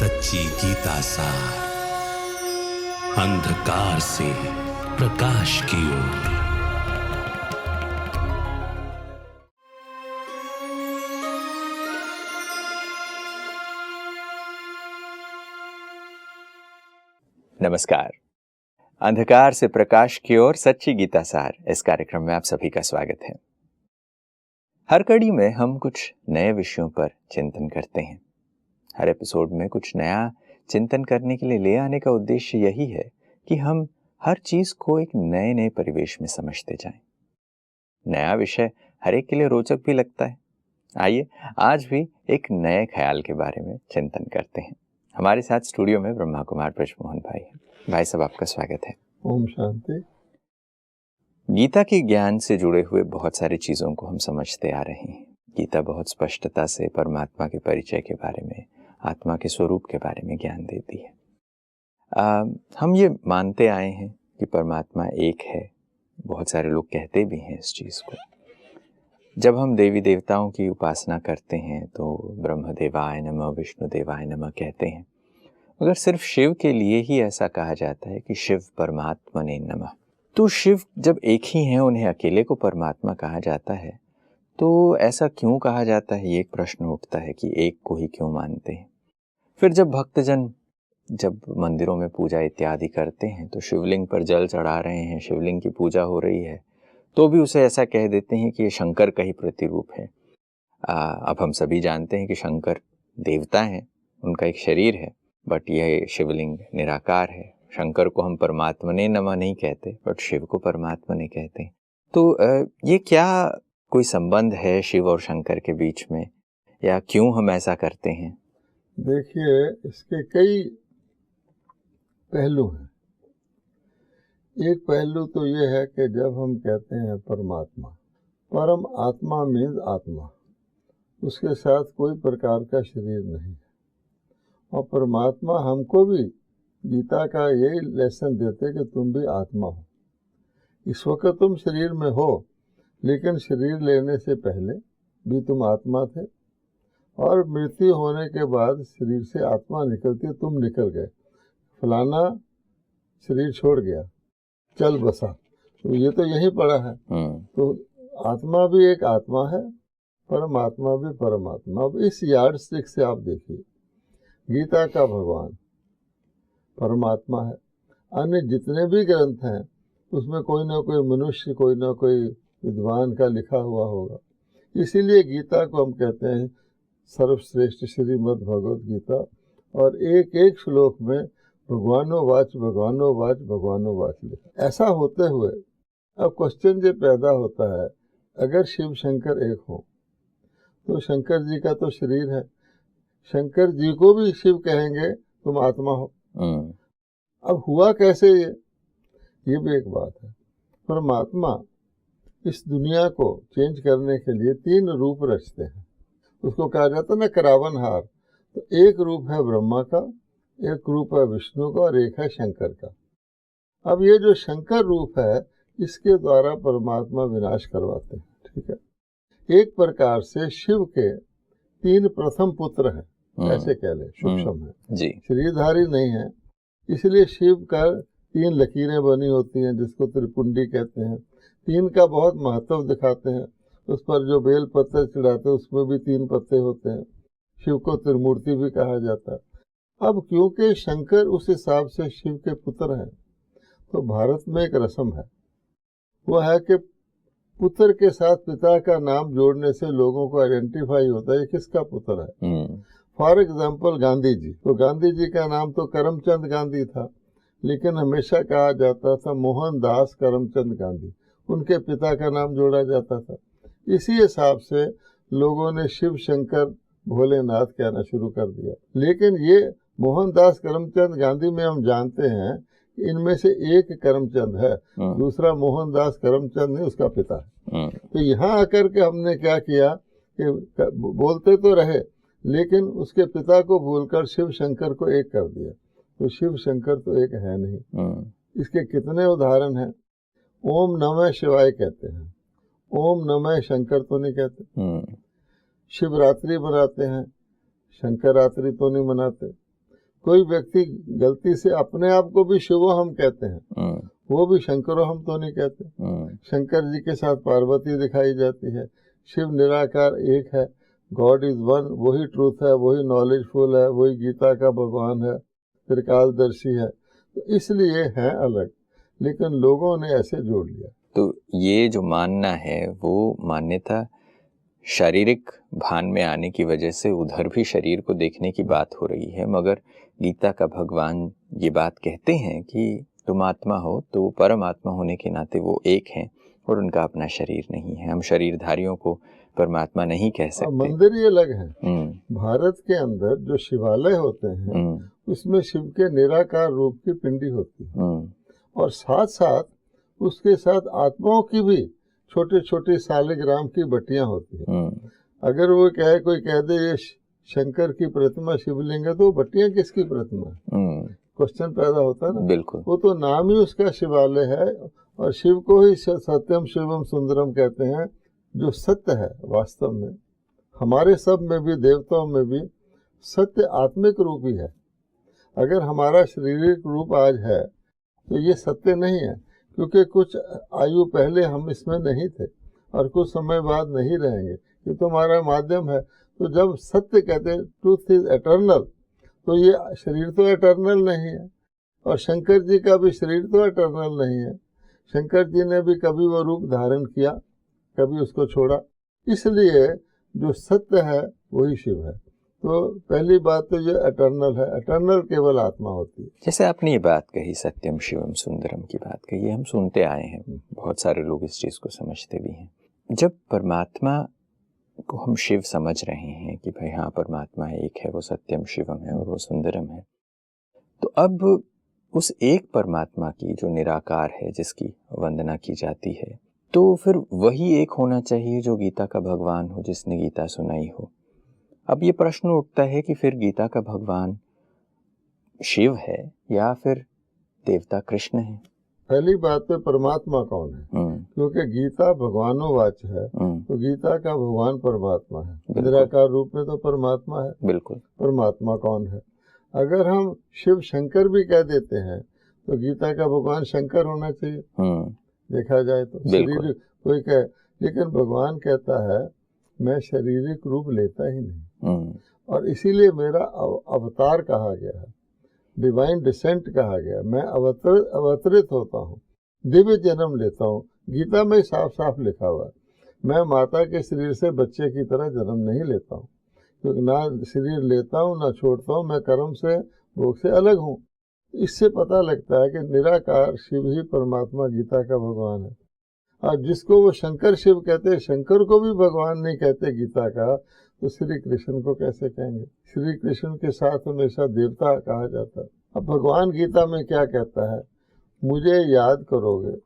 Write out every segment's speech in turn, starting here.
सच्ची गीता सार, अंधकार से प्रकाश की ओर। नमस्कार। अंधकार से प्रकाश की ओर सच्ची गीता सार इस कार्यक्रम में आप सभी का स्वागत है। हर कड़ी में हम कुछ नए विषयों पर चिंतन करते हैं। हर एपिसोड में कुछ नया चिंतन करने के लिए ले आने का उद्देश्य यही है कि हम हर चीज को एक नए नए परिवेश में समझते जाएं। नया विषय हर एक के लिए रोचक भी लगता है। आइए आज भी एक नए ख्याल के बारे में चिंतन करते हैं। हमारे साथ स्टूडियो में ब्रह्मा कुमार ब्रजमोहन भाई हैं। भाई साहब, आपका स्वागत है। ओम शांति। गीता के ज्ञान से जुड़े हुए बहुत सारी चीजों को हम समझते आ रहे हैं। गीता बहुत स्पष्टता से परमात्मा के परिचय के बारे में, आत्मा के स्वरूप के बारे में ज्ञान देती है। हम ये मानते आए हैं कि परमात्मा एक है। बहुत सारे लोग कहते भी हैं इस चीज को। जब हम देवी देवताओं की उपासना करते हैं तो ब्रह्म देवाय नमः, विष्णु देवाय नमः कहते हैं। मगर सिर्फ शिव के लिए ही ऐसा कहा जाता है कि शिव परमात्मने नमः। तो शिव जब एक ही हैं, उन्हें अकेले को परमात्मा कहा जाता है, तो ऐसा क्यों कहा जाता है? ये एक प्रश्न उठता है कि एक को ही क्यों मानते हैं। फिर जब भक्तजन जब मंदिरों में पूजा इत्यादि करते हैं तो शिवलिंग पर जल चढ़ा रहे हैं, शिवलिंग की पूजा हो रही है, तो भी उसे ऐसा कह देते हैं कि ये शंकर का ही प्रतिरूप है। अब हम सभी जानते हैं कि शंकर देवता हैं, उनका एक शरीर है, बट यह शिवलिंग निराकार है। शंकर को हम परमात्मने नमः नहीं कहते, बट शिव को परमात्मने कहते हैं। तो ये क्या कोई संबंध है शिव और शंकर के बीच में, या क्यों हम ऐसा करते हैं? देखिए, इसके कई पहलू हैं। एक पहलू तो ये है कि जब हम कहते हैं परमात्मा, परम आत्मा मीन्स आत्मा, उसके साथ कोई प्रकार का शरीर नहीं है। और परमात्मा हमको भी गीता का यही लेसन देते कि तुम भी आत्मा हो। इस वक्त तुम शरीर में हो, लेकिन शरीर लेने से पहले भी तुम आत्मा थे, और मृत्यु होने के बाद शरीर से आत्मा निकलती है, तुम निकल गए, फलाना शरीर छोड़ गया, चल बसा। तो ये तो यही पड़ा है। तो आत्मा भी एक आत्मा है, परमात्मा भी परमात्मा। अब इस यार्ड स्टिक से आप देखिए, गीता का भगवान परमात्मा है। अन्य जितने भी ग्रंथ हैं उसमें कोई ना कोई मनुष्य, कोई ना कोई विद्वान का लिखा हुआ होगा। इसीलिए गीता को हम कहते हैं सर्वश्रेष्ठ श्रीमद् भगवद गीता। और एक एक श्लोक में भगवानो वाच भगवानो वाच भगवानो वाच लिखा। ऐसा होते हुए अब क्वेश्चन जो पैदा होता है, अगर शिव शंकर एक हो तो शंकर जी का तो शरीर है, शंकर जी को भी शिव कहेंगे तुम आत्मा हो। अब हुआ कैसे ये भी एक बात है। परमात्मा इस दुनिया को चेंज करने के लिए 3 रूप रचते हैं। उसको कहा जाता है ना करावनहार। तो एक रूप है ब्रह्मा का, एक रूप है विष्णु का, और एक है शंकर का। अब ये जो शंकर रूप है, इसके द्वारा परमात्मा विनाश करवाते हैं। ठीक है। एक प्रकार से शिव के 3 प्रथम पुत्र हैं, ऐसे कह ले, सूक्ष्म है जी। शरीरधारी नहीं है। इसलिए शिव का 3 लकीरें बनी होती हैं, जिसको त्रिपुंडी कहते हैं। 3 का बहुत महत्व दिखाते हैं। उस पर जो बेल पत्ते चढ़ाते हैं उसमें भी 3 पत्ते होते हैं। शिव को त्रिमूर्ति भी कहा जाता है। अब क्योंकि शंकर उस हिसाब से शिव के पुत्र हैं, तो भारत में एक रस्म है, वो है कि पुत्र के साथ पिता का नाम जोड़ने से लोगों को आइडेंटिफाई होता है किसका पुत्र है। फॉर एग्जाम्पल गांधी जी, तो गांधी जी का नाम तो करमचंद गांधी था, लेकिन हमेशा कहा जाता था मोहनदास करमचंद गांधी, उनके पिता का नाम जोड़ा जाता था। इसी हिसाब से लोगों ने शिव शंकर भोलेनाथ कहना शुरू कर दिया। लेकिन ये मोहनदास करमचंद गांधी में हम जानते हैं इनमें से एक करमचंद है, दूसरा मोहनदास करमचंद नहीं, उसका पिता है। तो यहाँ आकर के हमने क्या किया कि बोलते तो रहे, लेकिन उसके पिता को भूलकर शिव शंकर को एक कर दिया। तो शिव शंकर तो एक है नहीं। इसके कितने उदाहरण हैं। ओम नमः शिवाय कहते हैं, ओम नमः शंकर तो नहीं कहते। शिवरात्रि मनाते हैं, शंकर रात्रि तो नहीं मनाते। कोई व्यक्ति गलती से अपने आप को भी शिवोहम कहते हैं, वो भी शंकरोहम तो नहीं कहते। शंकर जी के साथ पार्वती दिखाई जाती है। शिव निराकार एक है, गॉड इज वन, वही ट्रूथ है, वही नॉलेजफुल है, वही गीता का भगवान है, त्रिकालदर्शी है। तो इसलिए हैं अलग, लेकिन लोगों ने ऐसे जोड़ लिया। तो ये जो मानना है वो मान्यता शारीरिक भान में आने की वजह से उधर भी शरीर को देखने की बात हो रही है, मगर गीता का भगवान ये बात कहते हैं कि तुम आत्मा हो, तो परमात्मा होने के नाते वो एक हैं और उनका अपना शरीर नहीं है। हम शरीरधारियों को परमात्मा नहीं कह सकते। मंदिर ये अलग है। भारत के अंदर जो शिवालय होते हैं उसमें शिव के निराकार रूप की पिंडी होती है, और साथ साथ उसके साथ आत्माओं की भी छोटे छोटे सालिग्राम की बट्टियां होती है। अगर वो कोई कह दे ये शंकर की प्रतिमा शिवलिंग है, तो बट्टियां किसकी प्रतिमा है? क्वेश्चन पैदा होता है ना। बिल्कुल। वो तो नाम ही उसका शिवालय है, और शिव को ही सत्यम शिवम सुंदरम कहते हैं, जो सत्य है वास्तव में। हमारे सब में भी, देवताओं में भी सत्य आत्मिक रूप ही है। अगर हमारा शारीरिक रूप आज है तो ये सत्य नहीं है, क्योंकि कुछ आयु पहले हम इसमें नहीं थे और कुछ समय बाद नहीं रहेंगे। ये तो हमारा माध्यम है। तो जब सत्य कहते हैं ट्रूथ इज एटर्नल, तो ये शरीर तो एटर्नल नहीं है, और शंकर जी का भी शरीर तो एटर्नल नहीं है। शंकर जी ने भी कभी वो रूप धारण किया, कभी उसको छोड़ा। इसलिए जो सत्य है वही शिव है। तो पहली बात तो ये एटर्नल है, एटर्नल केवल आत्मा होती है। जैसे आपने ये बात कही सत्यम शिवम सुंदरम की बात कही, ये हम सुनते आए हैं, बहुत सारे लोग इस चीज़ को समझते भी हैं। जब परमात्मा को हम शिव समझ रहे हैं कि भाई हाँ परमात्मा एक है, वो सत्यम शिवम है और वो सुंदरम है, तो अब उस एक परमात्मा की जो निराकार है, जिसकी वंदना की जाती है, तो फिर वही एक होना चाहिए जो गीता का भगवान हो, जिसने गीता सुनाई हो। अब ये प्रश्न उठता है कि फिर गीता का भगवान शिव है या फिर देवता कृष्ण है? पहली बात तो परमात्मा कौन है, क्योंकि गीता भगवानोवाच है, तो गीता का भगवान परमात्मा है। निराकार रूप में तो परमात्मा है। बिल्कुल। परमात्मा कौन है? अगर हम शिव शंकर भी कह देते हैं तो गीता का भगवान शंकर होना चाहिए, देखा जाए तो। शरीर कोई कहे, लेकिन भगवान कहता है मैं शारीरिक रूप लेता ही नहीं, और इसीलिए मेरा अवतार कहा गया है, डिवाइन डिसेंट कहा गया। मैं अवतरित होता हूँ, दिव्य जन्म लेता हूँ। गीता में साफ साफ लिखा हुआ है, मैं माता के शरीर से बच्चे की तरह जन्म नहीं लेता हूँ, क्योंकि ना शरीर लेता हूँ ना छोड़ता हूँ, मैं कर्म से भोग से अलग हूँ। इससे पता लगता है कि निराकार शिव ही परमात्मा गीता का भगवान है। और जिसको वो शंकर शिव कहते हैं, शंकर को भी भगवान नहीं कहते गीता का, तो श्री कृष्ण को कैसे कहेंगे? श्री कृष्ण के साथ हमेशा देवता कहा जाता है। अब भगवान गीता में क्या कहता है? मुझे याद करोगे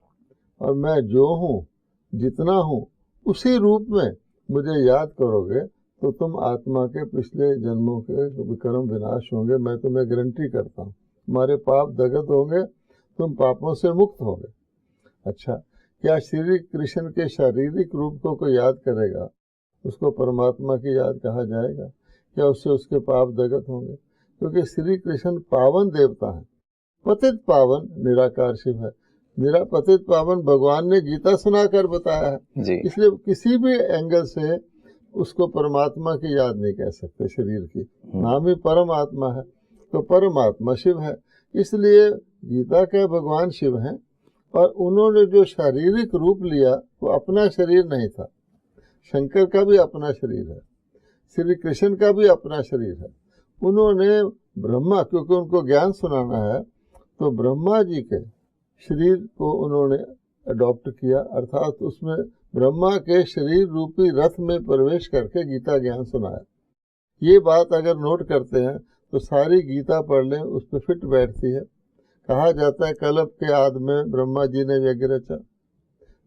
और मैं जो हूँ, जितना हूँ, उसी रूप में मुझे याद करोगे तो तुम आत्मा के पिछले जन्मों के विक्रम विनाश होंगे। मैं तुम्हें गारंटी करता हूँ, तुम्हारे पाप दगत होंगे, तुम पापों से मुक्त होंगे। अच्छा, क्या श्री कृष्ण के शारीरिक रूप को कोई याद करेगा, उसको परमात्मा की याद कहा जाएगा? क्या उससे उसके पाप दगत होंगे? क्योंकि श्री कृष्ण पावन देवता है, पतित पावन निराकार शिव है। पतित पावन भगवान ने गीता सुनाकर बताया है, इसलिए किसी भी एंगल से उसको परमात्मा की याद नहीं कह सकते। शरीर की नाम ही परमात्मा है, तो परमात्मा शिव है। इसलिए गीता के भगवान शिव हैं, और उन्होंने जो शारीरिक रूप लिया वो अपना शरीर नहीं था। शंकर का भी अपना शरीर है, श्री कृष्ण का भी अपना शरीर है। उन्होंने ब्रह्मा, क्योंकि उनको ज्ञान सुनाना है, तो ब्रह्मा जी के शरीर को उन्होंने अडॉप्ट किया, अर्थात उसमें ब्रह्मा के शरीर रूपी रथ में प्रवेश करके गीता ज्ञान सुनाया। ये बात अगर नोट करते हैं तो सारी गीता पढ़ लें, उस पर फिट बैठती है। कहा जाता है कल्प के आदि में ब्रह्मा जी ने यज्ञ रचा,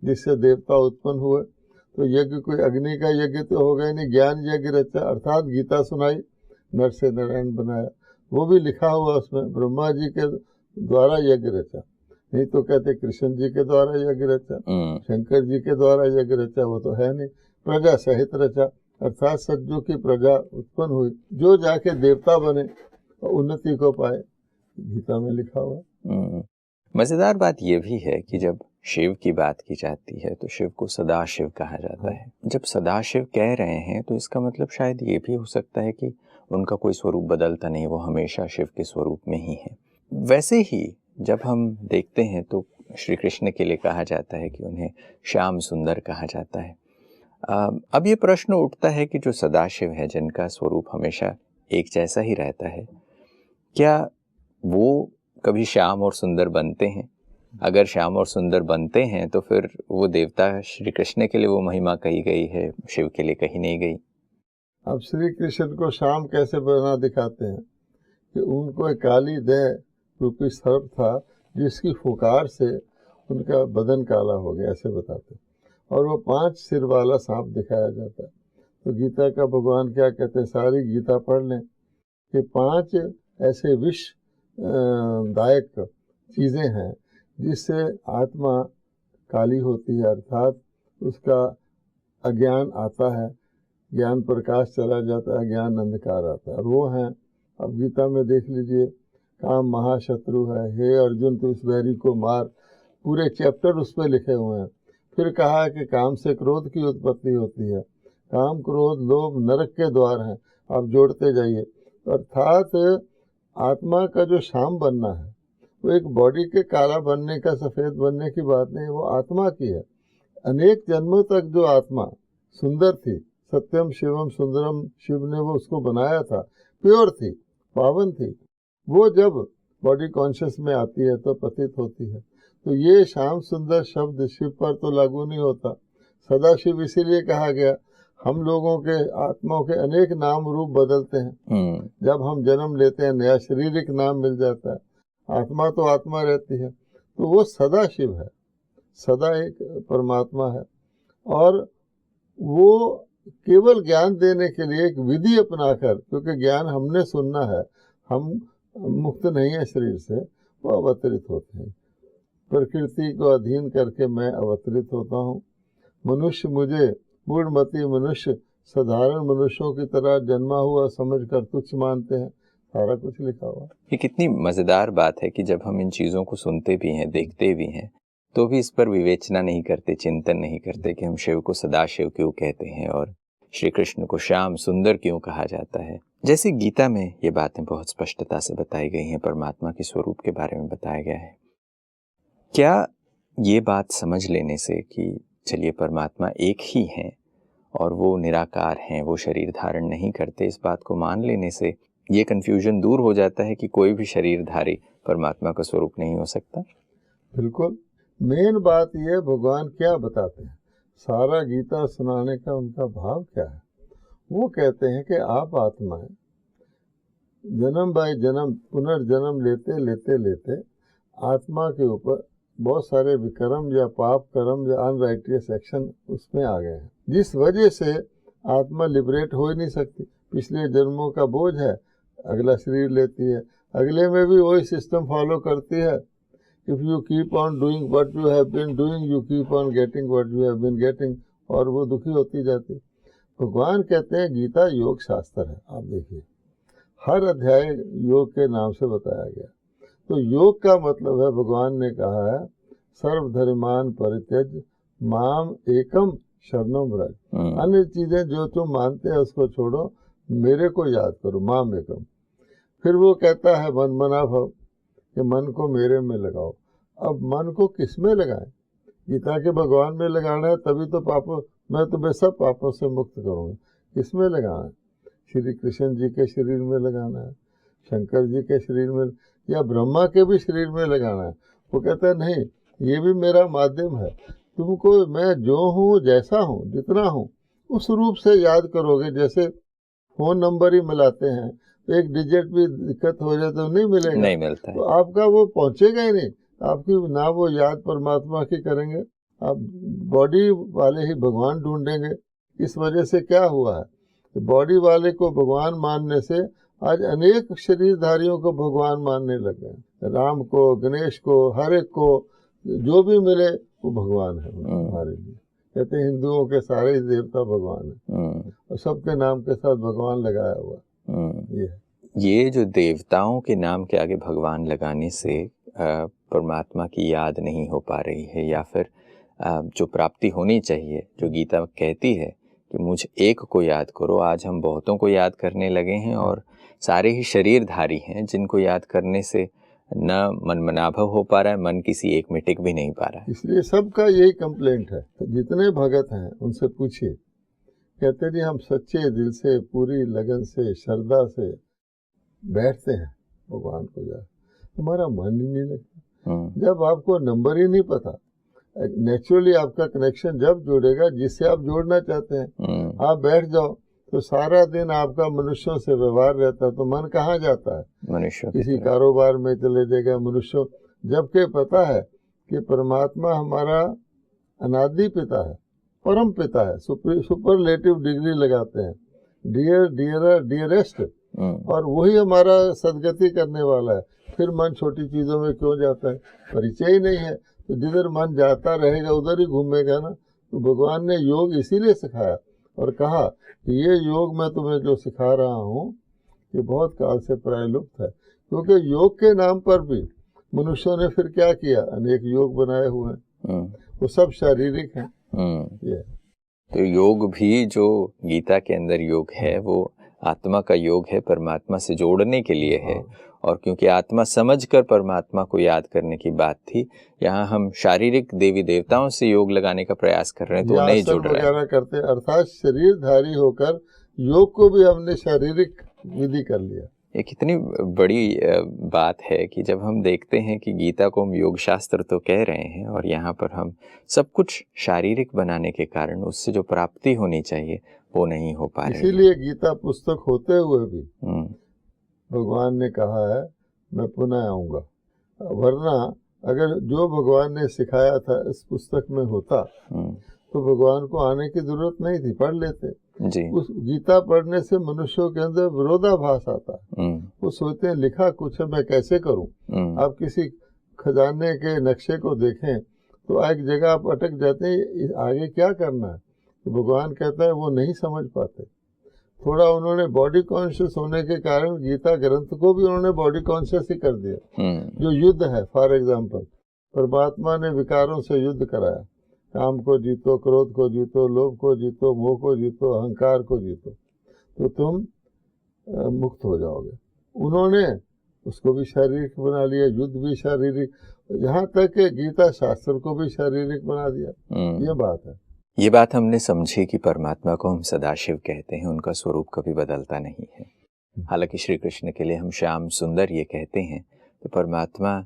जिससे देवता उत्पन्न हुए। तो यज्ञ कोई अग्नि का यज्ञ तो हो गया नहीं, ज्ञान यज्ञ रचा, अर्थात गीता सुनाई, नर से नारायण बनाया। वो भी लिखा हुआ उसमें, ब्रह्मा जी के द्वारा यज्ञ रचा। नहीं तो कहते कृष्ण जी के द्वारा यज्ञ रचा, शंकर जी के द्वारा यज्ञ रचा, वो तो है नहीं। प्रजा सहित रचा, अर्थात सज्जों की प्रजा उत्पन्न हुई, जो जाके देवता बने। और उन्नति को पाए, गीता में लिखा हुआ। मजेदार बात यह भी है कि जब शिव की बात की जाती है तो शिव को सदाशिव कहा जाता है। जब सदाशिव कह रहे हैं तो इसका मतलब शायद ये भी हो सकता है कि उनका कोई स्वरूप बदलता नहीं, वो हमेशा शिव के स्वरूप में ही है। वैसे ही जब हम देखते हैं तो श्री कृष्ण के लिए कहा जाता है कि उन्हें श्याम सुंदर कहा जाता है। अब ये प्रश्न उठता है कि जो सदाशिव है, जिनका स्वरूप हमेशा एक जैसा ही रहता है, क्या वो कभी श्याम और सुंदर बनते हैं? अगर श्याम और सुंदर बनते हैं तो फिर वो देवता श्री कृष्ण के लिए वो महिमा कही गई है, शिव के लिए कही नहीं गई। अब श्री कृष्ण को श्याम कैसे बना दिखाते हैं कि उनको एक काली देह रूपी सर्प था जिसकी फुकार से उनका बदन काला हो गया, ऐसे बताते हैं। और वो 5 सिर वाला सांप दिखाया जाता है। तो गीता का भगवान क्या कहते हैं, सारी गीता पढ़ लें कि 5 ऐसे विष दायक चीज़ें हैं जिससे आत्मा काली होती है, अर्थात उसका अज्ञान आता है, ज्ञान प्रकाश चला जाता है, ज्ञान अंधकार आता है। वो हैं, अब गीता में देख लीजिए, काम महाशत्रु है, हे अर्जुन तू इस वैरी को मार, पूरे चैप्टर उस पर लिखे हुए हैं। फिर कहा है कि काम से क्रोध की उत्पत्ति होती है, काम क्रोध लोभ नरक के द्वार हैं, आप जोड़ते जाइए। अर्थात आत्मा का जो श्याम बनना है वो एक बॉडी के काला बनने का, सफ़ेद बनने की बात नहीं, वो आत्मा की है। अनेक जन्मों तक जो आत्मा सुंदर थी, सत्यम शिवम सुंदरम, शिव ने वो उसको बनाया था, प्योर थी, पावन थी, वो जब बॉडी कॉन्शियस में आती है तो पतित होती है। तो ये श्याम सुंदर शब्द शिव पर तो लागू नहीं होता। सदाशिव इसीलिए कहा गया, हम लोगों के आत्माओं के अनेक नाम रूप बदलते हैं। जब हम जन्म लेते हैं नया शारीरिक नाम मिल जाता है, आत्मा तो आत्मा रहती है। तो वो सदाशिव है, सदा एक परमात्मा है। और वो केवल ज्ञान देने के लिए एक विधि अपनाकर, क्योंकि ज्ञान हमने सुनना है, हम मुक्त नहीं है शरीर से, वो अवतरित होते हैं। प्रकृति को अधीन करके मैं अवतरित होता हूँ। मनुष्य मुझे मूढ़मती मनुष्य साधारण मनुष्यों की तरह जन्मा हुआ समझकर तुच्छ मानते हैं। सारा कुछ लिखा हुआ। ये कितनी मज़ेदार बात है कि जब हम इन चीज़ों को सुनते भी हैं, देखते भी हैं, तो भी इस पर विवेचना नहीं करते, चिंतन नहीं करते कि हम शिव को सदाशिव क्यों कहते हैं और श्री कृष्ण को श्याम सुंदर क्यों कहा जाता है। जैसे गीता में ये बातें बहुत स्पष्टता से बताई गई हैं, परमात्मा के स्वरूप के बारे में बताया गया है। क्या ये बात समझ लेने से कि चलिए परमात्मा एक ही हैं और वो निराकार हैं, वो शरीर धारण नहीं करते, इस बात को मान लेने से ये कन्फ्यूजन दूर हो जाता है कि कोई भी शरीरधारी परमात्मा का स्वरूप नहीं हो सकता? बिल्कुल। मेन बात यह भगवान क्या बताते हैं, सारा गीता सुनाने का उनका भाव क्या है। वो कहते हैं कि आप आत्मा है, जन्म बाय जन्म पुनर्जन्म लेते लेते लेते आत्मा के ऊपर बहुत सारे विक्रम या पाप कर्म या अनराइटियस एक्शन उसमें आ गए हैं, जिस वजह से आत्मा लिबरेट हो ही नहीं सकती। पिछले जन्मों का बोझ है, अगला शरीर लेती है, अगले में भी वही सिस्टम फॉलो करती है। If you keep on doing what you have been doing, you keep on getting what you have been getting, और वो दुखी होती जाती। भगवान कहते हैं गीता योग शास्त्र है। आप देखिए हर अध्याय योग के नाम से बताया गया। तो योग का मतलब है, भगवान ने कहा है, सर्वधर्मान परित्यज माम एकम शरणम व्रज। अन्य चीजें जो तुम मानते हैं उसको छोड़ो, मेरे को याद करो, माम एकम। फिर वो कहता है मन मना भव, कि मन को मेरे में लगाओ। अब मन को किस में लगाएं? गीता के भगवान में लगाना है, तभी तो पापों, मैं तुम्हें सब पापों से मुक्त करूँगा। किस में लगाना है? श्री कृष्ण जी के शरीर में लगाना है, शंकर जी के शरीर में, या ब्रह्मा के भी शरीर में लगाना है। वो कहता है नहीं, ये भी मेरा माध्यम है, तुमको मैं जो हूँ, जैसा हूँ, जितना हूँ, उस रूप से याद करोगे। जैसे फ़ोन नंबर ही मिलाते हैं, तो एक डिजिट भी दिक्कत हो जाए तो नहीं मिलेगा, नहीं मिलता है। तो आपका वो पहुँचेगा ही नहीं, आपकी ना वो याद परमात्मा की करेंगे, आप बॉडी वाले ही भगवान ढूंढेंगे। इस वजह से क्या हुआ है, बॉडी वाले को भगवान मानने से आज अनेक शरीरधारियों को भगवान मानने लगे। राम को, गणेश को, हर एक को जो भी मिले वो भगवान है हमारे लिए। कहते हैं हिंदुओं के सारे ही देवता भगवान है, और सबके नाम के साथ भगवान लगाया हुआ ये है। ये जो देवताओं के नाम के आगे भगवान लगाने से परमात्मा की याद नहीं हो पा रही है, या फिर जो प्राप्ति होनी चाहिए, जो गीता कहती है कि मुझ एक को याद करो, आज हम बहुतों को याद करने लगे हैं और सारे ही शरीरधारी हैं जिनको याद करने से न मन मनाभव हो पा रहा है, मन किसी एक में टिक भी नहीं पा रहा है। इसलिए सबका यही कंप्लेंट है। तो जितने भगत हैं उनसे पूछिए, कहते नहीं हम सच्चे दिल से, पूरी लगन से, श्रद्धा से बैठते हैं भगवान को याद, हमारा मन ही नहीं लगता। जब आपको नंबर ही नहीं पता, नेचुरली आपका कनेक्शन जब जुड़ेगा जिससे आप जोड़ना चाहते हैं, आप बैठ जाओ तो सारा दिन आपका मनुष्यों से व्यवहार रहता है, तो मन कहाँ जाता है? मनुष्य किसी कारोबार में चले जाएगा मनुष्यों, जबकि पता है कि परमात्मा हमारा अनादि पिता है, परम पिता है, सुपरलेटिव डिग्री लगाते हैं, डियर डियरर डियरेस्ट, और वही हमारा सदगति करने वाला है। फिर मन छोटी चीजों में क्यों जाता है? परिचय ही नहीं है। तो जिधर मन जाता रहेगा उधर ही घूमेगा ना। तो भगवान ने योग इसीलिए सिखाया और कहा कि ये योग मैं तुम्हें जो सिखा रहा हूँ ये बहुत काल से प्रायलुप्त है, क्योंकि योग के नाम पर भी मनुष्यों ने फिर क्या किया, अनेक योग बनाए हुए हैं, वो सब शारीरिक हैं। ये तो योग भी जो गीता के अंदर योग है वो आत्मा का योग है, परमात्मा से जोड़ने के लिए है। और क्योंकि आत्मा समझकर परमात्मा को याद करने की बात थी, यहाँ हम शारीरिक देवी देवताओं से योग लगाने का प्रयास कर रहे हैं, तो वो नहीं जुड़ रहे हैं करते, अर्थात शरीरधारी होकर योग को भी हमने शारीरिक विधि कर लिया। ये कितनी बड़ी बात है कि जब हम देखते हैं कि गीता को हम योग शास्त्र तो कह रहे हैं और यहाँ पर हम सब कुछ शारीरिक बनाने के कारण उससे जो प्राप्ति होनी चाहिए वो नहीं हो पा रही। इसीलिए गीता पुस्तक होते हुए भी भगवान ने कहा है मैं पुनः आऊंगा, वरना अगर जो भगवान ने सिखाया था इस पुस्तक में होता तो भगवान को आने की जरूरत नहीं थी, पढ़ लेते जी। उस गीता पढ़ने से मनुष्यों के अंदर विरोधाभास आता है, वो सोचते हैं लिखा कुछ है मैं कैसे करूं। आप किसी खजाने के नक्शे को देखें तो एक जगह आप अटक जाते हैं, आगे क्या करना है। तो भगवान कहता है वो नहीं समझ पाते। थोड़ा उन्होंने बॉडी कॉन्शियस होने के कारण गीता ग्रंथ को भी उन्होंने बॉडी कॉन्शियस ही कर दिया। जो युद्ध है, फॉर एग्जाम्पल परमात्मा ने विकारों से युद्ध कराया, काम को जीतो, क्रोध को जीतो, लोभ को जीतो, मोह को जीतो, अहंकार को जीतो तो तुम मुक्त हो जाओगे। उन्होंने उसको भी शारीरिक बना लिया, युद्ध भी शारीरिक, यहाँ तक कि गीता शास्त्र को भी शारीरिक बना दिया। ये बात है। ये बात हमने समझी कि परमात्मा को हम सदाशिव कहते हैं, उनका स्वरूप कभी बदलता नहीं है। हालांकि श्री कृष्ण के लिए हम श्याम सुंदर ये कहते हैं, तो परमात्मा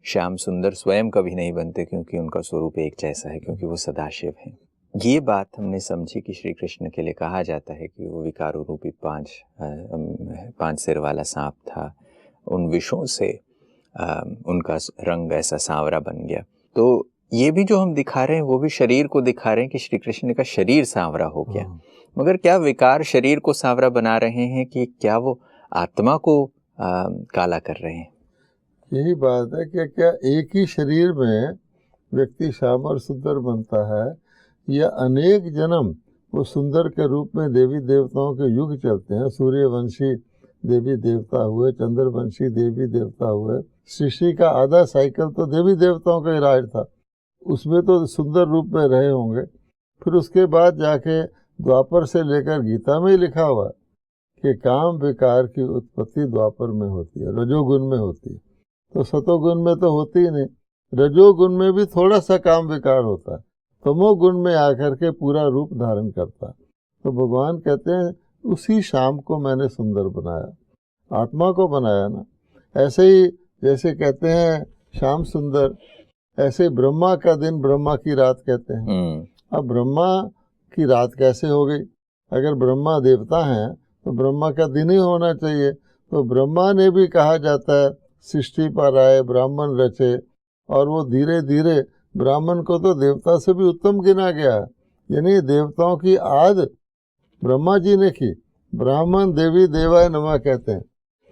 श्याम सुंदर स्वयं कभी नहीं बनते क्योंकि उनका स्वरूप एक जैसा है, क्योंकि वो सदाशिव हैं। ये बात हमने समझी कि श्री कृष्ण के लिए कहा जाता है कि वो विकारों रूपी पांच सिर वाला सांप था, उन विषों से उनका रंग ऐसा सांवरा बन गया। तो ये भी जो हम दिखा रहे हैं वो भी शरीर को दिखा रहे हैं कि श्री कृष्ण का शरीर सांवरा हो गया। मगर क्या विकार शरीर को सांवरा बना रहे हैं कि क्या वो आत्मा को काला कर रहे हैं? यही बात है कि क्या एक ही शरीर में व्यक्ति श्याम और सुंदर बनता है, या अनेक जन्म वो सुंदर के रूप में देवी देवताओं के युग चलते हैं। सूर्यवंशी देवी देवता हुए, चंद्रवंशी देवी देवता हुए, सृष्टि का आधा साइकिल तो देवी देवताओं का ही राज था, उसमें तो सुंदर रूप में रहे होंगे। फिर उसके बाद जाके द्वापर से लेकर गीता में ही लिखा हुआ है कि काम विकार की उत्पत्ति द्वापर में होती है, रजोगुण में होती है। तो सतोगुण में तो होती ही नहीं, रजोगुण में भी थोड़ा सा काम विकार होता है, तमोगुण में आकर के पूरा रूप धारण करता है। तो भगवान कहते हैं उसी शाम को मैंने सुंदर बनाया, आत्मा को बनाया ना। ऐसे ही जैसे कहते हैं श्याम सुंदर, ऐसे ब्रह्मा का दिन ब्रह्मा की रात कहते हैं। अब ब्रह्मा की रात कैसे हो गई? अगर ब्रह्मा देवता हैं तो ब्रह्मा का दिन ही होना चाहिए। तो ब्रह्मा ने भी कहा जाता है सृष्टि पर आए, ब्राह्मण रचे, और वो धीरे धीरे ब्राह्मण को तो देवता से भी उत्तम गिना गया है। यानी देवताओं की आद ब्रह्मा जी ने की। ब्राह्मण देवी देवाय नमः कहते हैं,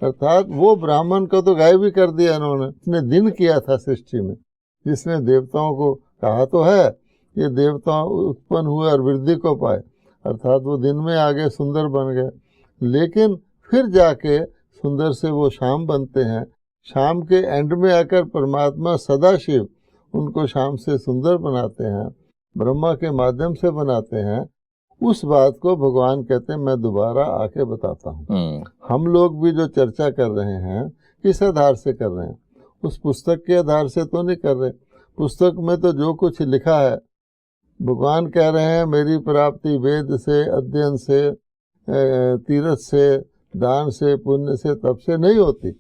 अर्थात वो ब्राह्मण को तो गायब भी कर दिया इन्होंने। इसने दिन किया था सृष्टि में, जिसने देवताओं को कहा तो है ये देवता उत्पन्न हुए और वृद्धि को पाए, अर्थात वो दिन में आगे सुंदर बन गए। लेकिन फिर जाके सुंदर से वो शाम बनते हैं, शाम के एंड में आकर परमात्मा सदाशिव उनको शाम से सुंदर बनाते हैं, ब्रह्मा के माध्यम से बनाते हैं। उस बात को भगवान कहते हैं मैं दोबारा आके बताता हूँ। हम लोग भी जो चर्चा कर रहे हैं किस आधार से कर रहे हैं? उस पुस्तक के आधार से तो नहीं कर रहे। पुस्तक में तो जो कुछ लिखा है, भगवान कह रहे हैं मेरी प्राप्ति वेद से, अध्ययन से, तीर्थ से, दान से, पुण्य से, तप से नहीं होती,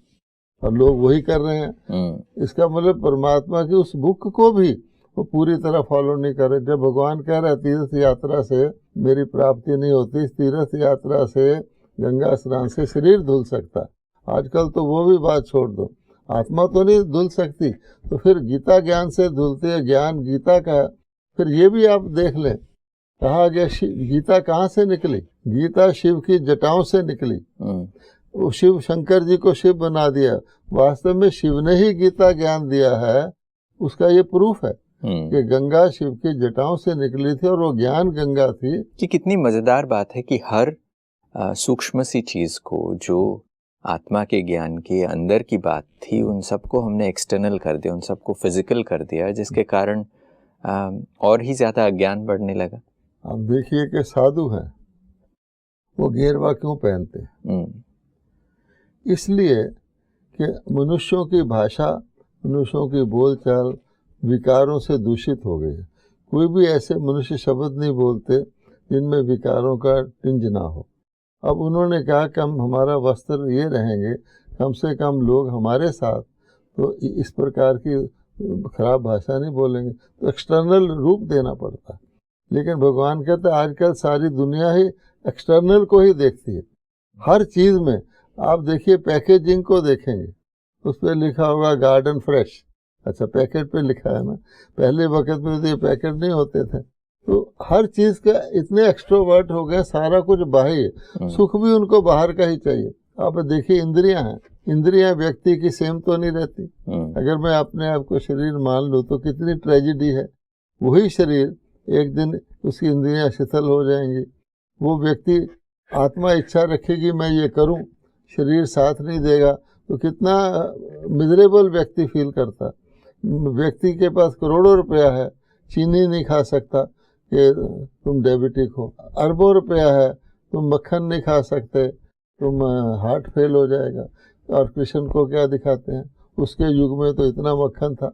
और लोग वही कर रहे हैं। इसका मतलब परमात्मा की उस बुक को भी वो पूरी तरह फॉलो नहीं कर रहे। जब भगवान कह रहे हैं तीर्थ यात्रा से मेरी प्राप्ति नहीं होती, इस तीर्थ यात्रा से, गंगा स्नान से शरीर धुल सकता, आजकल तो वो भी बात छोड़ दो, आत्मा तो नहीं धुल सकती, तो फिर गीता ज्ञान से धुलती है। ज्ञान गीता का है। फिर ये भी आप देख लें, कहा गया गीता कहाँ से निकली? गीता शिव की जटाओं से निकली। वो शिव शंकर जी को शिव बना दिया, वास्तव में शिव ने ही गीता ज्ञान दिया है। उसका ये प्रूफ है कि गंगा शिव की जटाओं से निकली थी और वो ज्ञान गंगा थी। कि कितनी मजेदार बात है कि हर सूक्ष्म सी चीज को, जो आत्मा के ज्ञान के अंदर की बात थी, उन सबको हमने एक्सटर्नल कर दिया, उन सबको फिजिकल कर दिया, जिसके कारण और ही ज्यादा अज्ञान बढ़ने लगा। आप देखिए कि साधु हैं, वो गेरवा क्यों पहनते हैं? इसलिए कि मनुष्यों की भाषा, मनुष्यों की बोलचाल विकारों से दूषित हो गई है। कोई भी ऐसे मनुष्य शब्द नहीं बोलते जिनमें विकारों का टिंज ना हो। अब उन्होंने कहा कि हम हमारा वस्त्र ये रहेंगे, कम से कम लोग हमारे साथ तो इस प्रकार की खराब भाषा नहीं बोलेंगे, तो एक्सटर्नल रूप देना पड़ता है। लेकिन भगवान कहते हैं आजकल सारी दुनिया ही एक्सटर्नल को ही देखती है। हर चीज़ में आप देखिए, पैकेजिंग को देखेंगे, उस पर लिखा होगा गार्डन फ्रेश। अच्छा, पैकेट पे लिखा है ना, पहले वक्त में तो ये पैकेट नहीं होते थे। तो हर चीज़ का इतने एक्सट्रोवर्ट हो गए, सारा कुछ बाहर, सुख भी उनको बाहर का ही चाहिए। आप देखिए इंद्रियां हैं, इंद्रियां व्यक्ति की सेम तो नहीं रहती। अगर मैं अपने आप को शरीर मान लूँ तो कितनी ट्रेजिडी है। वही शरीर एक दिन उसकी इंद्रियां शिथिल हो जाएंगी। वो व्यक्ति आत्मा इच्छा रखेगी मैं ये करूं, शरीर साथ नहीं देगा, तो कितना मिजरेबल व्यक्ति फील करता। व्यक्ति के पास करोड़ों रुपया है, चीनी नहीं खा सकता कि तुम डायबिटिक हो। अरबों रुपया है, तुम मक्खन नहीं खा सकते, तुम हार्ट फेल हो जाएगा। और कृष्ण को क्या दिखाते हैं? उसके युग में तो इतना मक्खन था।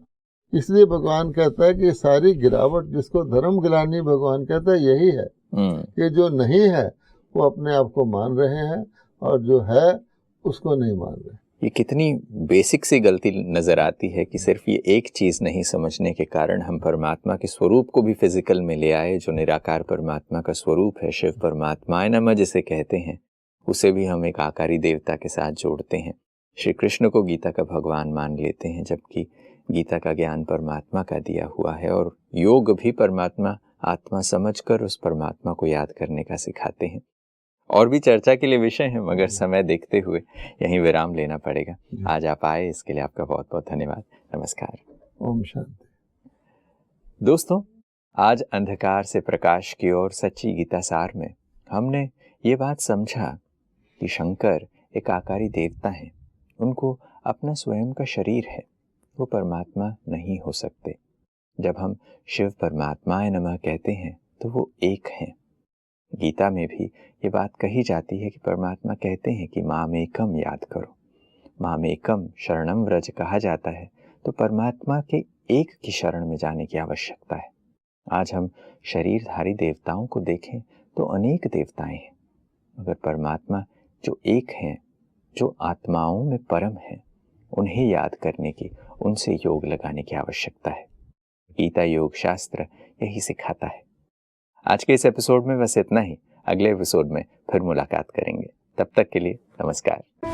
इसलिए भगवान कहता है कि सारी गिरावट, जिसको धर्म गिलानी भगवान कहता है, यही है कि जो नहीं है वो अपने आप को मान रहे हैं और जो है उसको नहीं मान रहे। ये कितनी बेसिक सी गलती नजर आती है कि सिर्फ ये एक चीज नहीं समझने के कारण हम परमात्मा के स्वरूप को भी फिजिकल में ले आए। जो निराकार परमात्मा का स्वरूप है, शिव परमात्मा नमः जिसे कहते हैं, उसे भी हम एक आकारी देवता के साथ जोड़ते हैं। श्री कृष्ण को गीता का भगवान मान लेते हैं, जबकि गीता का ज्ञान परमात्मा का दिया हुआ है। और योग भी परमात्मा आत्मा समझकर उस परमात्मा को याद करने का सिखाते हैं। और भी चर्चा के लिए विषय है, मगर समय देखते हुए यहीं विराम लेना पड़ेगा। आज आप आए, इसके लिए आपका बहुत बहुत धन्यवाद। नमस्कार। ओम शांति। दोस्तों, आज अंधकार से प्रकाश की ओर सच्ची गीता सार में हमने ये बात समझा कि शंकर एक आकारी देवता हैं। उनको अपना स्वयं का शरीर है, वो परमात्मा नहीं हो सकते। जब हम शिव परमात्माय नमः कहते हैं तो वो एक हैं। गीता में भी ये बात कही जाती है कि परमात्मा कहते हैं कि मामेकम याद करो। मामेकम शरणम व्रज कहा जाता है, तो परमात्मा के एक की शरण में जाने की आवश्यकता है। आज हम शरीरधारी देवताओं को देखें तो अनेक देवताएं हैं, मगर परमात्मा जो एक हैं, जो आत्माओं में परम हैं, उन्हें याद करने की, उनसे योग लगाने की आवश्यकता है। गीता योग शास्त्र यही सिखाता है। आज के इस एपिसोड में बस इतना ही। अगले एपिसोड में फिर मुलाकात करेंगे। तब तक के लिए नमस्कार।